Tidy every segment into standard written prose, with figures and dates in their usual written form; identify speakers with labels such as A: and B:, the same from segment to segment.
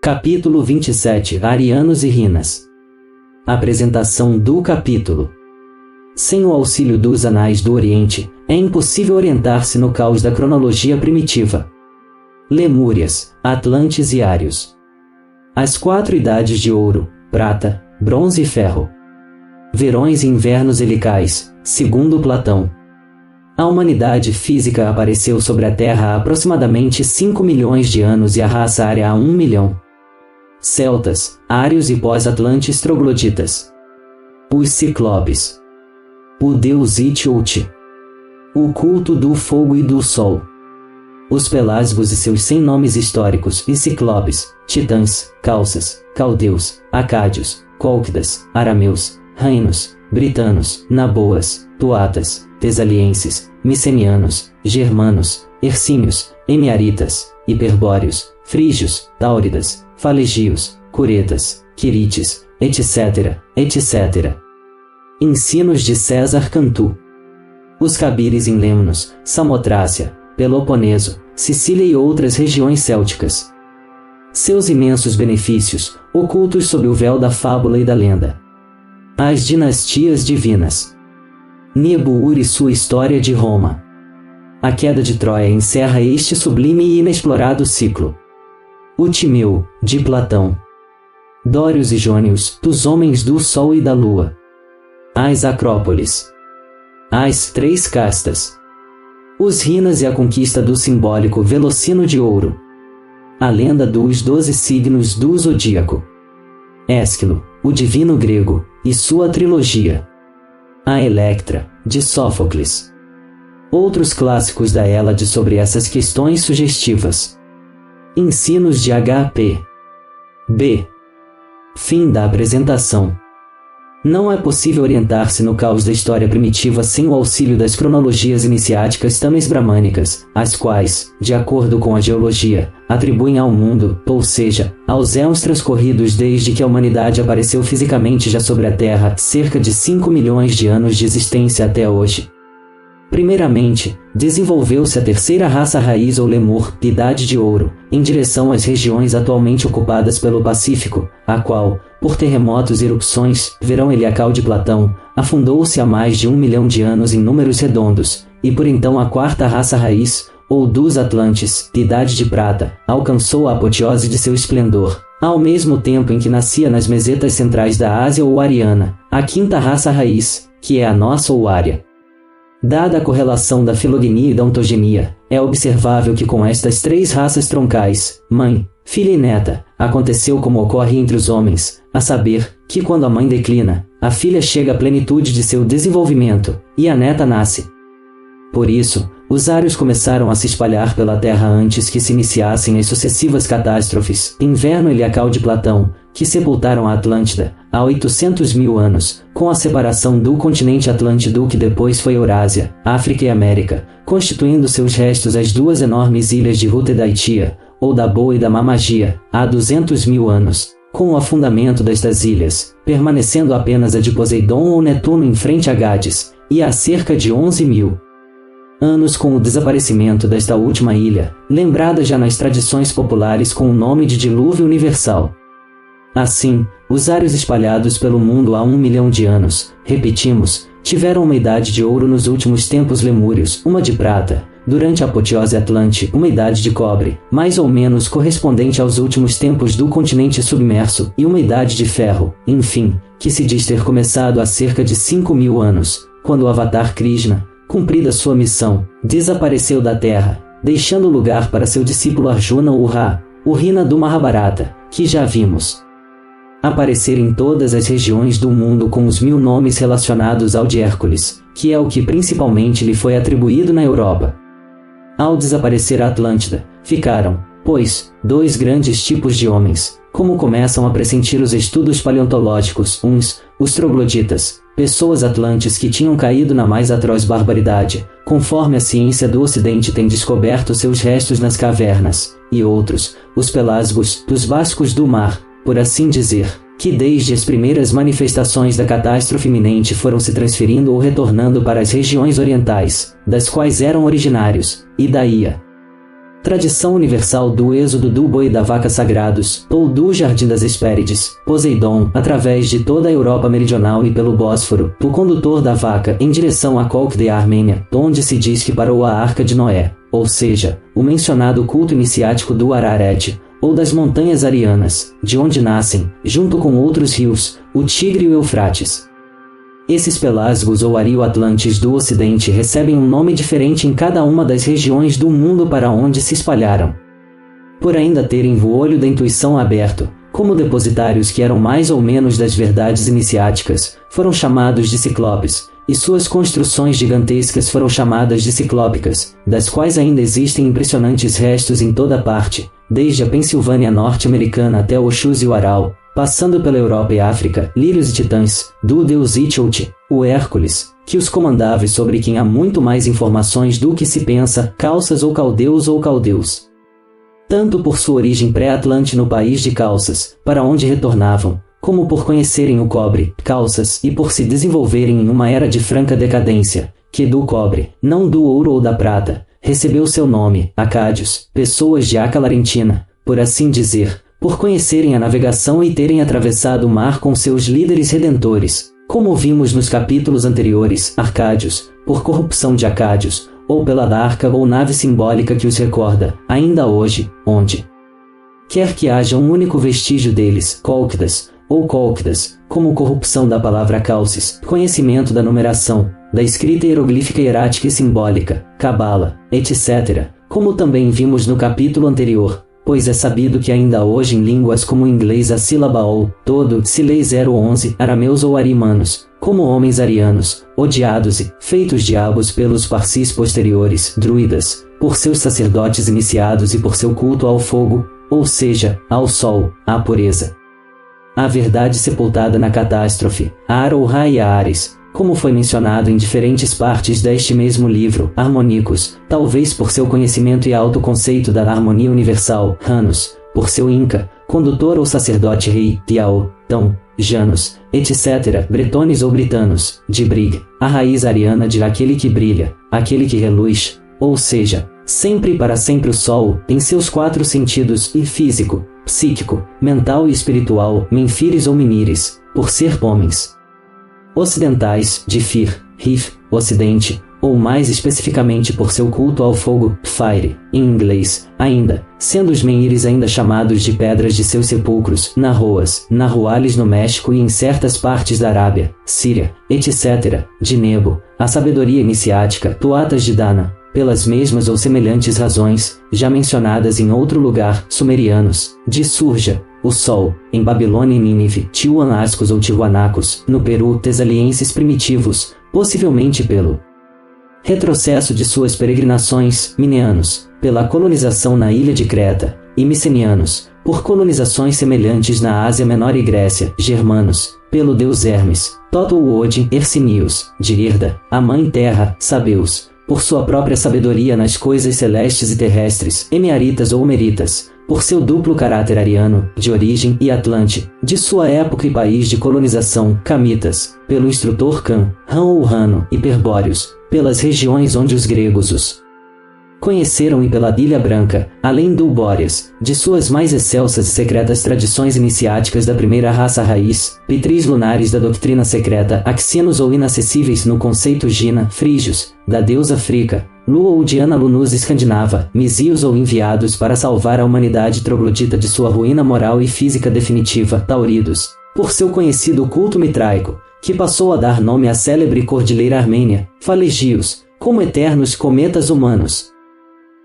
A: Capítulo 27 Arianos e Rinas. Apresentação do capítulo. Sem o auxílio dos anais do Oriente, é impossível orientar-se no caos da cronologia primitiva. Lemúrias, Atlantes e Ários. As 4 idades de ouro, prata, bronze e ferro. Verões e invernos helicais, segundo Platão. A humanidade física apareceu sobre a Terra há aproximadamente 5 milhões de anos e a raça ária há 1 milhão. Celtas, ários e pós-atlantes trogloditas. Os ciclopes. O deus Itiúti. O culto do fogo e do sol. Os pelasgos e seus 100 nomes históricos e ciclopes, titãs, calças, caldeus, acádios, cólquidas, arameus, rainos, britanos, naboas, tuatas, tesalienses, micenianos, germanos, hercínios, emiaritas, hiperbóreos, frígios, táuridas, falegios, curetas, quirites, etc., etc. Ensinos de César Cantu. Os cabires em Lemnos, Samotrácia, Peloponeso, Sicília e outras regiões célticas. Seus imensos benefícios, ocultos sob o véu da fábula e da lenda. As dinastias divinas. Niebuhr e sua história de Roma. A queda de Troia encerra este sublime e inexplorado ciclo. O Timeu, de Platão. Dórios e Jônios, dos homens do Sol e da Lua. As Acrópolis. As 3 castas. Os Rinas e a conquista do simbólico Velocino de Ouro. A lenda dos 12 signos do Zodíaco. Ésquilo, o divino grego, e sua trilogia. A Electra, de Sófocles. Outros clássicos da Hélade sobre essas questões sugestivas. Ensinos de H.P. B. Fim da apresentação. Não é possível orientar-se no caos da história primitiva sem o auxílio das cronologias iniciáticas tames-bramânicas, as quais, de acordo com a geologia, atribuem ao mundo, ou seja, aos éons transcorridos desde que a humanidade apareceu fisicamente já sobre a Terra, cerca de 5 milhões de anos de existência até hoje. Primeiramente, desenvolveu-se a terceira raça raiz ou Lemur, Idade de Ouro, em direção às regiões atualmente ocupadas pelo Pacífico, a qual, por terremotos e erupções, verão heliacal de Platão, afundou-se há mais de 1 milhão de anos em números redondos, e por então a quarta raça raiz, ou dos Atlantes, Idade de Prata, alcançou a apoteose de seu esplendor, ao mesmo tempo em que nascia nas mesetas centrais da Ásia ou Ariana, a quinta raça raiz, que é a nossa ou área. Dada a correlação da filogenia e da ontogenia, é observável que com estas 3 raças troncais, mãe, filha e neta, aconteceu como ocorre entre os homens, a saber, que quando a mãe declina, a filha chega à plenitude de seu desenvolvimento, e a neta nasce. Por isso, os ários começaram a se espalhar pela Terra antes que se iniciassem as sucessivas catástrofes, inverno heliacal de Platão, que sepultaram a Atlântida, há 800 mil anos, com a separação do continente Atlântido que depois foi Eurásia, África e América, constituindo seus restos as 2 enormes ilhas de Ruta e Daitia, ou da Boa e da Mamagia, há 200 mil anos, com o afundamento destas ilhas, permanecendo apenas a de Poseidon ou Netuno em frente a Gades, e há cerca de 11 mil anos com o desaparecimento desta última ilha, lembrada já nas tradições populares com o nome de Dilúvio Universal. Assim, os ários espalhados pelo mundo há 1 milhão de anos, repetimos, tiveram uma idade de ouro nos últimos tempos lemúrios, uma de prata, durante a apoteose Atlante, uma idade de cobre, mais ou menos correspondente aos últimos tempos do continente submerso, e uma idade de ferro, enfim, que se diz ter começado há cerca de 5 mil anos, quando o Avatar Krishna, cumprida sua missão, desapareceu da Terra, deixando lugar para seu discípulo Arjuna o Rina do Mahabharata, que já vimos aparecer em todas as regiões do mundo com os 1000 nomes relacionados ao de Hércules, que é o que principalmente lhe foi atribuído na Europa. Ao desaparecer a Atlântida, ficaram, pois, 2 grandes tipos de homens, como começam a pressentir os estudos paleontológicos, os trogloditas, pessoas atlantes que tinham caído na mais atroz barbaridade, conforme a ciência do Ocidente tem descoberto seus restos nas cavernas, e outros, os pelasgos, dos vascos do mar, por assim dizer, que desde as primeiras manifestações da catástrofe iminente foram se transferindo ou retornando para as regiões orientais, das quais eram originários, e daí a Tradição universal do êxodo do boi e da vaca sagrados, ou do jardim das Hespérides, Poseidon, através de toda a Europa meridional e pelo Bósforo, o condutor da vaca em direção a Cólquida, Armênia, onde se diz que parou a Arca de Noé, ou seja, o mencionado culto iniciático do Ararat, ou das montanhas arianas, de onde nascem, junto com outros rios, o Tigre e o Eufrates. Esses pelasgos ou ario-atlantes do Ocidente recebem um nome diferente em cada uma das regiões do mundo para onde se espalharam. Por ainda terem o olho da intuição aberto, como depositários que eram mais ou menos das verdades iniciáticas, foram chamados de ciclopes, e suas construções gigantescas foram chamadas de ciclópicas, das quais ainda existem impressionantes restos em toda parte, desde a Pensilvânia norte-americana até o Oxus e o Aral, passando pela Europa e África, lírios e titãs, do deus Itiot, o Hércules, que os comandava e sobre quem há muito mais informações do que se pensa, calças ou caldeus. Tanto por sua origem pré-atlante no país de Calças, para onde retornavam, como por conhecerem o cobre, Calças, e por se desenvolverem em uma era de franca decadência, que do cobre, não do ouro ou da prata, recebeu seu nome, Acádios, pessoas de Aca Larentina, por assim dizer, por conhecerem a navegação e terem atravessado o mar com seus líderes redentores, como vimos nos capítulos anteriores, Arcádios, por corrupção de Acádios, ou pela arca ou nave simbólica que os recorda, ainda hoje, onde quer que haja um único vestígio deles, Cólquidas, ou Cólquidas, como corrupção da palavra calces, conhecimento da numeração, da escrita hieroglífica hierática e simbólica, cabala, etc., como também vimos no capítulo anterior, pois é sabido que ainda hoje em línguas como o inglês a sílaba ou, todo, se lê 011, arameus ou arimanos, como homens arianos, odiados e feitos diabos pelos parsis posteriores, druidas, por seus sacerdotes iniciados e por seu culto ao fogo, ou seja, ao sol, à pureza. A verdade sepultada na catástrofe, Ara ou Raia Ares, como foi mencionado em diferentes partes deste mesmo livro, Harmonicus, talvez por seu conhecimento e alto conceito da harmonia universal, Janus, por seu Inca, condutor ou sacerdote rei, Tiao, Tão, Janus, etc., bretones ou britanos, de Brig, a raiz ariana de aquele que brilha, aquele que reluz, ou seja, sempre e para sempre o sol, em seus 4 sentidos, e físico, psíquico, mental e espiritual, menfires ou menires, por ser homens ocidentais, de Fir, Rif, Ocidente, ou mais especificamente por seu culto ao fogo, Fire, em inglês, ainda, sendo os menhires ainda chamados de pedras de seus sepulcros, Narroas, Nahuales no México e em certas partes da Arábia, Síria, etc., de Nebo, a sabedoria iniciática, Tuatas de Dana, pelas mesmas ou semelhantes razões, já mencionadas em outro lugar, sumerianos, de Surja, o Sol, em Babilônia e Nínive, Tihuanascos ou Tihuanacos, no Peru, tesalienses primitivos, possivelmente pelo retrocesso de suas peregrinações, Mineanos, pela colonização na ilha de Creta, e Micenianos, por colonizações semelhantes na Ásia Menor e Grécia, Germanos, pelo deus Hermes, Toto ou Odin, Hercinius, de Irda, a Mãe Terra, Sabeus, por sua própria sabedoria nas coisas celestes e terrestres, Emiaritas ou Homeritas, por seu duplo caráter ariano, de origem e atlante, de sua época e país de colonização, Camitas, pelo instrutor Can, Ran ou Rano, Hiperbóreos, pelas regiões onde os gregos os conheceram e pela Ilha Branca, além do Bóreas, de suas mais excelsas e secretas tradições iniciáticas da primeira raça raiz, Pitris lunares da doutrina secreta, Axianos ou inacessíveis no conceito Gina, Frígios, da deusa Frica, Lua ou Diana Lunus escandinava, Misios ou enviados para salvar a humanidade troglodita de sua ruína moral e física definitiva, Tauridos, por seu conhecido culto mitraico, que passou a dar nome à célebre cordilheira armênia, Falegios, como eternos cometas humanos.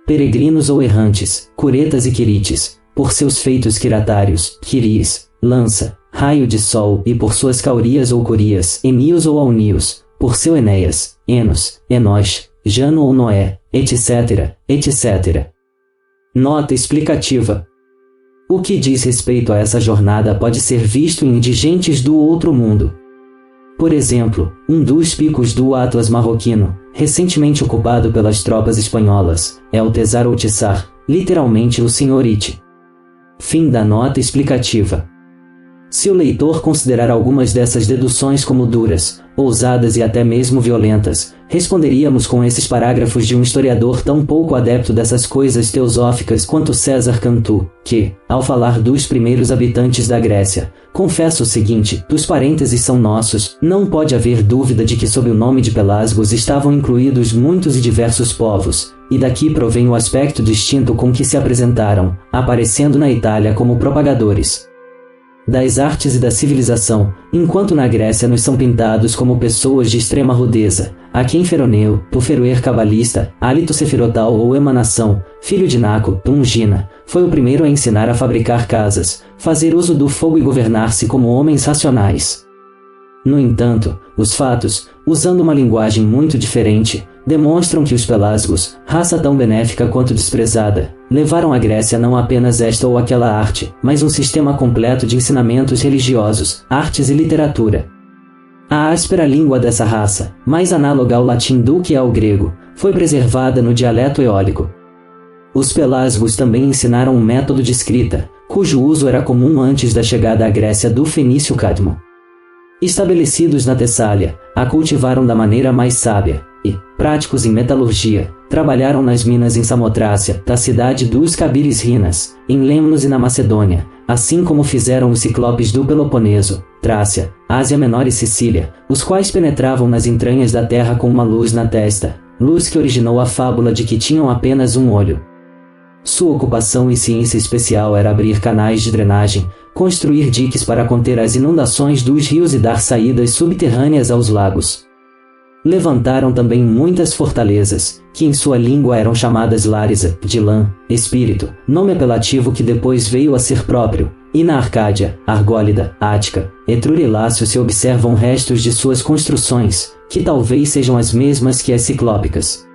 A: Peregrinos ou errantes, Curetas e Quirites, por seus feitos quiratários, Quiris, lança, raio de sol e por suas caurias ou corias, Enios ou Aunios, por seu Enéas, Enos, Enosh, Jano ou Noé, etc., etc. Nota explicativa. O que diz respeito a essa jornada pode ser visto em indigentes do outro mundo. Por exemplo, um dos picos do Atlas marroquino, recentemente ocupado pelas tropas espanholas, é o Tesar ou Tissar, literalmente o Senhor Iti. Fim da nota explicativa. Se o leitor considerar algumas dessas deduções como duras, ousadas e até mesmo violentas, responderíamos com esses parágrafos de um historiador tão pouco adepto dessas coisas teosóficas quanto César Cantu, que, ao falar dos primeiros habitantes da Grécia, confessa o seguinte: os parênteses são nossos, não pode haver dúvida de que sob o nome de Pelasgos estavam incluídos muitos e diversos povos, e daqui provém o aspecto distinto com que se apresentaram, aparecendo na Itália como propagadores das artes e da civilização, enquanto na Grécia nos são pintados como pessoas de extrema rudeza, a quem Feroneu, o feroer cabalista, hálito sefirotal ou emanação, filho de Naco, Ungina, foi o primeiro a ensinar a fabricar casas, fazer uso do fogo e governar-se como homens racionais. No entanto, os fatos, usando uma linguagem muito diferente, demonstram que os Pelasgos, raça tão benéfica quanto desprezada, levaram à Grécia não apenas esta ou aquela arte, mas um sistema completo de ensinamentos religiosos, artes e literatura. A áspera língua dessa raça, mais análoga ao latim do que ao grego, foi preservada no dialeto eólico. Os Pelasgos também ensinaram um método de escrita, cujo uso era comum antes da chegada à Grécia do fenício Cadmo. Estabelecidos na Tessália, a cultivaram da maneira mais sábia, e, práticos em metalurgia, trabalharam nas minas em Samotrácia, da cidade dos Cabires Rinas, em Lemnos e na Macedônia, assim como fizeram os ciclopes do Peloponeso, Trácia, Ásia Menor e Sicília, os quais penetravam nas entranhas da terra com uma luz na testa, luz que originou a fábula de que tinham apenas um olho. Sua ocupação e ciência especial era abrir canais de drenagem, construir diques para conter as inundações dos rios e dar saídas subterrâneas aos lagos. Levantaram também muitas fortalezas, que em sua língua eram chamadas Larisa, de lã, espírito, nome apelativo que depois veio a ser próprio, e na Arcádia, Argólida, Ática, Etrúria e Lácio se observam restos de suas construções, que talvez sejam as mesmas que as ciclópicas.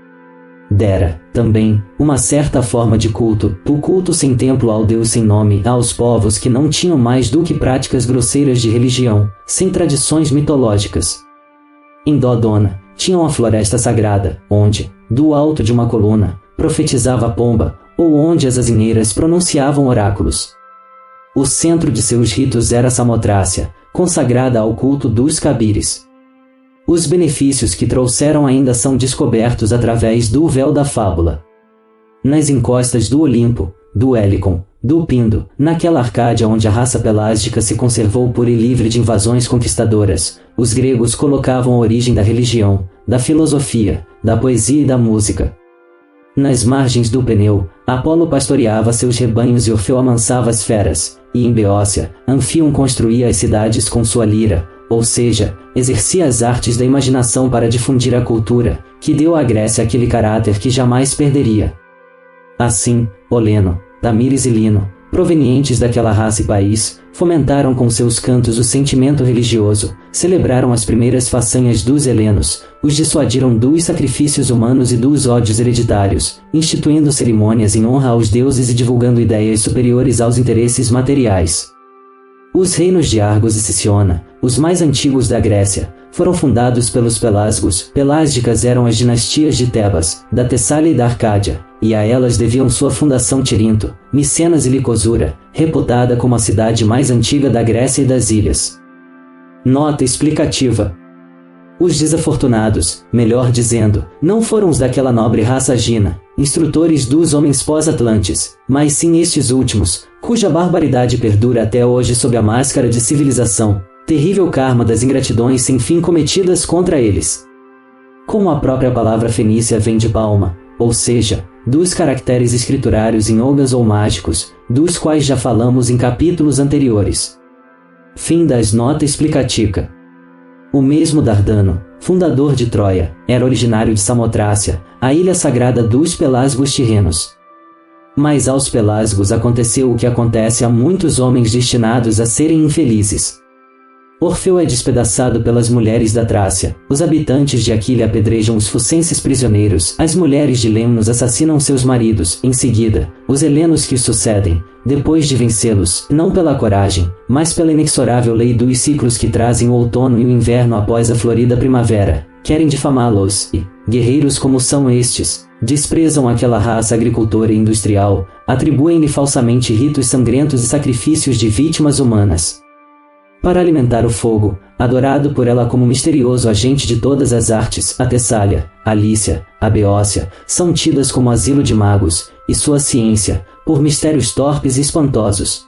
A: Dera, também, uma certa forma de culto, o culto sem templo ao Deus sem nome, aos povos que não tinham mais do que práticas grosseiras de religião, sem tradições mitológicas. Em Dodona, tinham a floresta sagrada, onde, do alto de uma coluna, profetizava a pomba, ou onde as azinheiras pronunciavam oráculos. O centro de seus ritos era Samotrácia, consagrada ao culto dos Cabires. Os benefícios que trouxeram ainda são descobertos através do véu da fábula. Nas encostas do Olimpo, do Helicon, do Pindo, naquela Arcádia onde a raça pelásgica se conservou pura e livre de invasões conquistadoras, os gregos colocavam a origem da religião, da filosofia, da poesia e da música. Nas margens do Peneu, Apolo pastoreava seus rebanhos e Orfeu amansava as feras, e em Beócia, Anfíon construía as cidades com sua lira, ou seja, exercia as artes da imaginação para difundir a cultura, que deu à Grécia aquele caráter que jamais perderia. Assim, Oleno, Tamires e Lino, provenientes daquela raça e país, fomentaram com seus cantos o sentimento religioso, celebraram as primeiras façanhas dos helenos, os dissuadiram dos sacrifícios humanos e dos ódios hereditários, instituindo cerimônias em honra aos deuses e divulgando ideias superiores aos interesses materiais. Os reinos de Argos e Sicyona, os mais antigos da Grécia, foram fundados pelos Pelasgos. Pelásgicas eram as dinastias de Tebas, da Tessália e da Arcádia, e a elas deviam sua fundação Tirinto, Micenas e Licosura, reputada como a cidade mais antiga da Grécia e das ilhas. Nota explicativa. Os desafortunados, melhor dizendo, não foram os daquela nobre raça gina, instrutores dos homens pós-atlantes, mas sim estes últimos, cuja barbaridade perdura até hoje sob a máscara de civilização, terrível karma das ingratidões sem fim cometidas contra eles. Como a própria palavra fenícia vem de palma, ou seja, dos caracteres escriturários em olgas ou mágicos, dos quais já falamos em capítulos anteriores. Fim das nota explicativa. O mesmo Dardano, fundador de Troia, era originário de Samotrácia, a ilha sagrada dos Pelasgos Tirrenos. Mas aos Pelasgos aconteceu o que acontece a muitos homens destinados a serem infelizes. Orfeu é despedaçado pelas mulheres da Trácia, os habitantes de Aquilea apedrejam os focenses prisioneiros, as mulheres de Lemnos assassinam seus maridos, em seguida, os helenos que os sucedem, depois de vencê-los, não pela coragem, mas pela inexorável lei dos ciclos que trazem o outono e o inverno após a florida primavera, querem difamá-los, e, guerreiros como são estes, desprezam aquela raça agricultora e industrial, atribuem-lhe falsamente ritos sangrentos e sacrifícios de vítimas humanas. para alimentar o fogo, adorado por ela como misterioso agente de todas as artes. A Tessália, a Lícia, a Beócia, são tidas como asilo de magos, e sua ciência, por mistérios torpes e espantosos.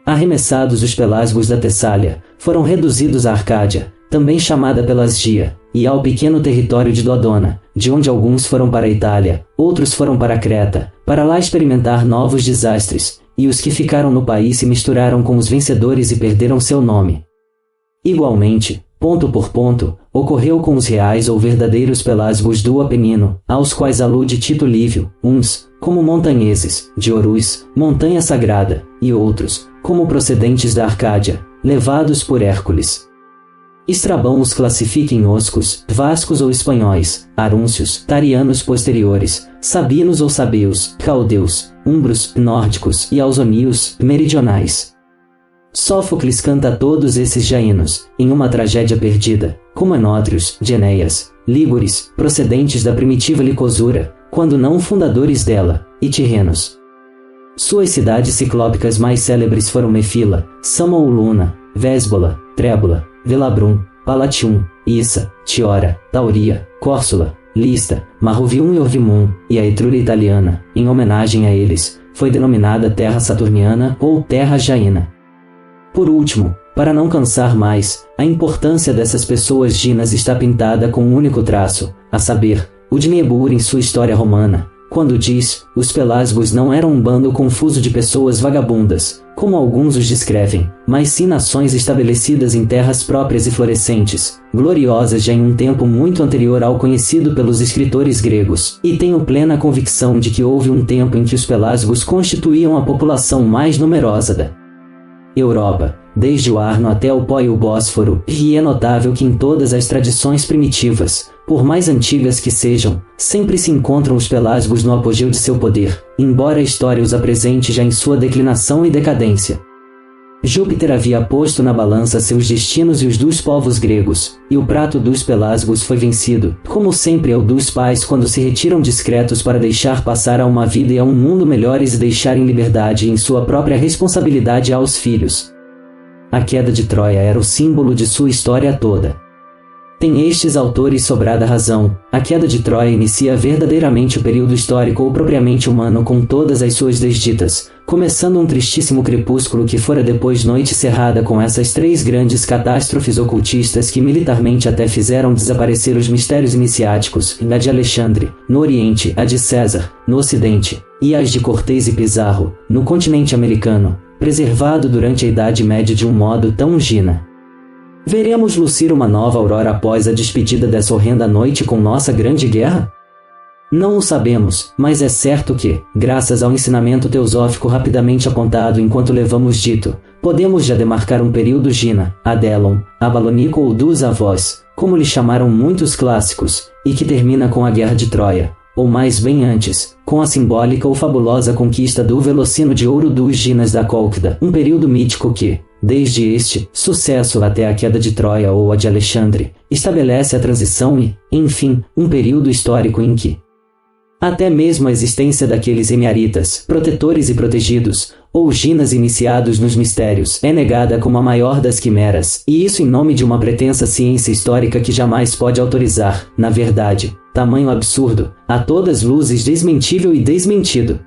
A: Arremessados os pelasgos da Tessália, foram reduzidos à Arcádia, também chamada Pelasgia, e ao pequeno território de Dodona, de onde alguns foram para a Itália, outros foram para Creta, para lá experimentar novos desastres, e os que ficaram no país se misturaram com os vencedores e perderam seu nome. Igualmente, ponto por ponto, ocorreu com os reais ou verdadeiros pelasgos do Apenino, aos quais alude Tito Livio, uns, como montanheses, de Orus, montanha sagrada, e outros, como procedentes da Arcádia, levados por Hércules. Estrabão os classifica em oscos, vascos ou espanhóis, arúncios, tarianos posteriores, sabinos ou sabeus, caldeus, umbros, nórdicos e ausonios, meridionais. Sófocles canta a todos esses jaínos, em uma tragédia perdida, como enótrios, de Enéas, lígures, procedentes da primitiva Licosura, quando não fundadores dela, e tirrenos. Suas cidades ciclópicas mais célebres foram Mefila, Samauluna, Vésbola, Trébula, Velabrum, Palatium, Issa, Tiora, Tauria, Córsula, Lista, Marruvium e Orvimum, e a Etrúria italiana, em homenagem a eles, foi denominada Terra Saturniana ou Terra Jaína. Por último, para não cansar mais, a importância dessas pessoas ginas está pintada com um único traço, a saber, o de Niebuhr em sua História Romana, quando diz, os pelasgos não eram um bando confuso de pessoas vagabundas, como alguns os descrevem, mas sim nações estabelecidas em terras próprias e florescentes, gloriosas já em um tempo muito anterior ao conhecido pelos escritores gregos, e tenho plena convicção de que houve um tempo em que os pelasgos constituíam a população mais numerosa da Europa, desde o Arno até o Pó e o Bósforo, e é notável que em todas as tradições primitivas, por mais antigas que sejam, sempre se encontram os pelasgos no apogeu de seu poder, embora a história os apresente já em sua declinação e decadência. Júpiter havia posto na balança seus destinos e os dos povos gregos, e o prato dos pelasgos foi vencido, como sempre é o dos pais quando se retiram discretos para deixar passar a uma vida e a um mundo melhores e deixar em liberdade e em sua própria responsabilidade aos filhos. A queda de Troia era o símbolo de sua história toda. Tem estes autores sobrada razão, a queda de Troia inicia verdadeiramente o período histórico ou propriamente humano com todas as suas desditas, começando um tristíssimo crepúsculo que fora depois noite cerrada com essas três grandes catástrofes ocultistas que militarmente até fizeram desaparecer os mistérios iniciáticos, a de Alexandre, no Oriente, a de César, no Ocidente, e as de Cortês e Pizarro, no continente americano, preservado durante a Idade Média de um modo tão gina. Veremos lucir uma nova aurora após a despedida dessa horrenda noite com nossa grande guerra? Não o sabemos, mas é certo que, graças ao ensinamento teosófico rapidamente apontado enquanto levamos dito, podemos já demarcar um período Gina, Adelon, Abalônico ou dos avós, como lhe chamaram muitos clássicos, e que termina com a Guerra de Troia, ou mais bem antes, com a simbólica ou fabulosa conquista do Velocino de Ouro dos Ginas da Cólquida, um período mítico que, desde este sucesso até a queda de Troia ou a de Alexandre, estabelece a transição e, enfim, um período histórico em que até mesmo a existência daqueles emiaritas, protetores e protegidos, ou ginas iniciados nos mistérios, é negada como a maior das quimeras, e isso em nome de uma pretensa ciência histórica que jamais pode autorizar, na verdade, tamanho absurdo, a todas luzes desmentível e desmentido.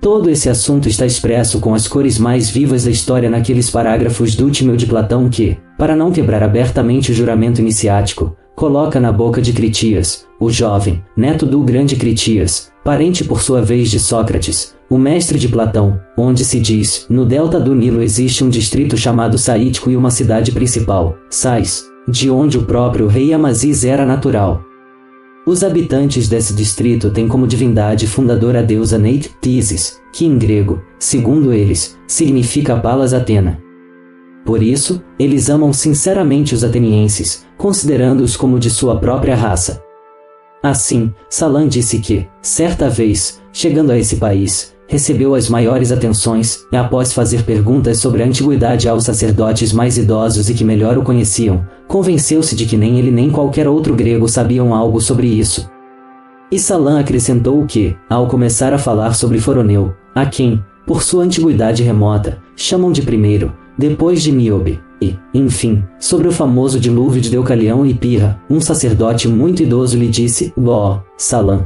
A: Todo esse assunto está expresso com as cores mais vivas da história naqueles parágrafos do Timeu de Platão que, para não quebrar abertamente o juramento iniciático, coloca na boca de Critias, o jovem, neto do grande Critias, parente por sua vez de Sócrates, o mestre de Platão, onde se diz, no delta do Nilo existe um distrito chamado Saítico e uma cidade principal, Sais, de onde o próprio rei Amasis era natural. Os habitantes desse distrito têm como divindade fundadora a deusa Neith-Tisis, que em grego, segundo eles, significa Palas Atena. Por isso, eles amam sinceramente os atenienses, considerando-os como de sua própria raça. Assim, Salã disse que, certa vez, chegando a esse país, recebeu as maiores atenções, e após fazer perguntas sobre a antiguidade aos sacerdotes mais idosos e que melhor o conheciam, convenceu-se de que nem ele nem qualquer outro grego sabiam algo sobre isso. E Salã acrescentou que, ao começar a falar sobre Foroneu, a quem, por sua antiguidade remota, chamam de primeiro, depois de Níobe, E, enfim, sobre o famoso dilúvio de Deucalião e Pirra, um sacerdote muito idoso lhe disse: ó, Salam,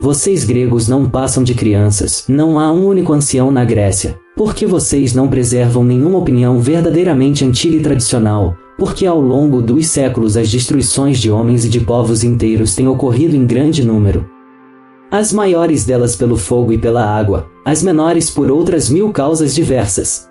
A: vocês gregos não passam de crianças, não há um único ancião na Grécia. Por que vocês não preservam nenhuma opinião verdadeiramente antiga e tradicional? Porque ao longo dos séculos as destruições de homens e de povos inteiros têm ocorrido em grande número. As maiores delas pelo fogo e pela água, as menores por outras 1000 causas diversas.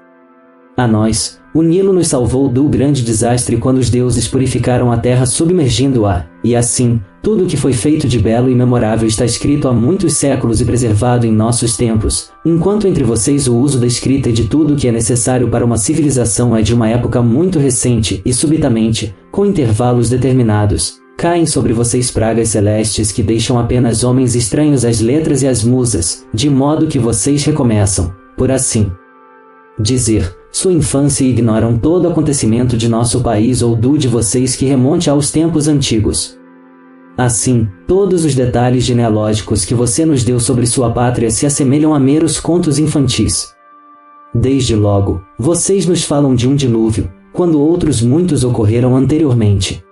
A: A nós, o Nilo nos salvou do grande desastre quando os deuses purificaram a terra submergindo-a, e assim, tudo o que foi feito de belo e memorável está escrito há muitos séculos e preservado em nossos tempos, enquanto entre vocês o uso da escrita e de tudo o que é necessário para uma civilização é de uma época muito recente e subitamente, com intervalos determinados, caem sobre vocês pragas celestes que deixam apenas homens estranhos às letras e às musas, de modo que vocês recomeçam, por assim dizer, sua infância e ignoram todo acontecimento de nosso país ou do de vocês que remonte aos tempos antigos. Assim, todos os detalhes genealógicos que você nos deu sobre sua pátria se assemelham a meros contos infantis. Desde logo, vocês nos falam de um dilúvio, quando outros muitos ocorreram anteriormente.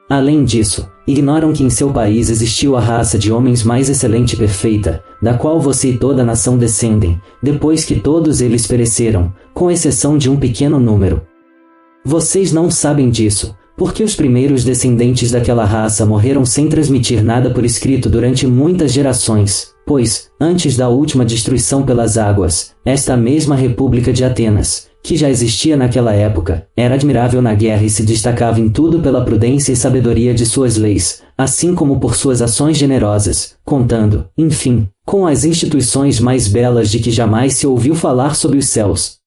A: Além disso, ignoram que em seu país existiu a raça de homens mais excelente e perfeita, da qual você e toda a nação descendem, depois que todos eles pereceram, com exceção de um pequeno número. Vocês não sabem disso, porque os primeiros descendentes daquela raça morreram sem transmitir nada por escrito durante muitas gerações, pois, antes da última destruição pelas águas, esta mesma República de Atenas, que já existia naquela época, era admirável na guerra e se destacava em tudo pela prudência e sabedoria de suas leis, assim como por suas ações generosas, contando, enfim, com as instituições mais belas de que jamais se ouviu falar sob os céus.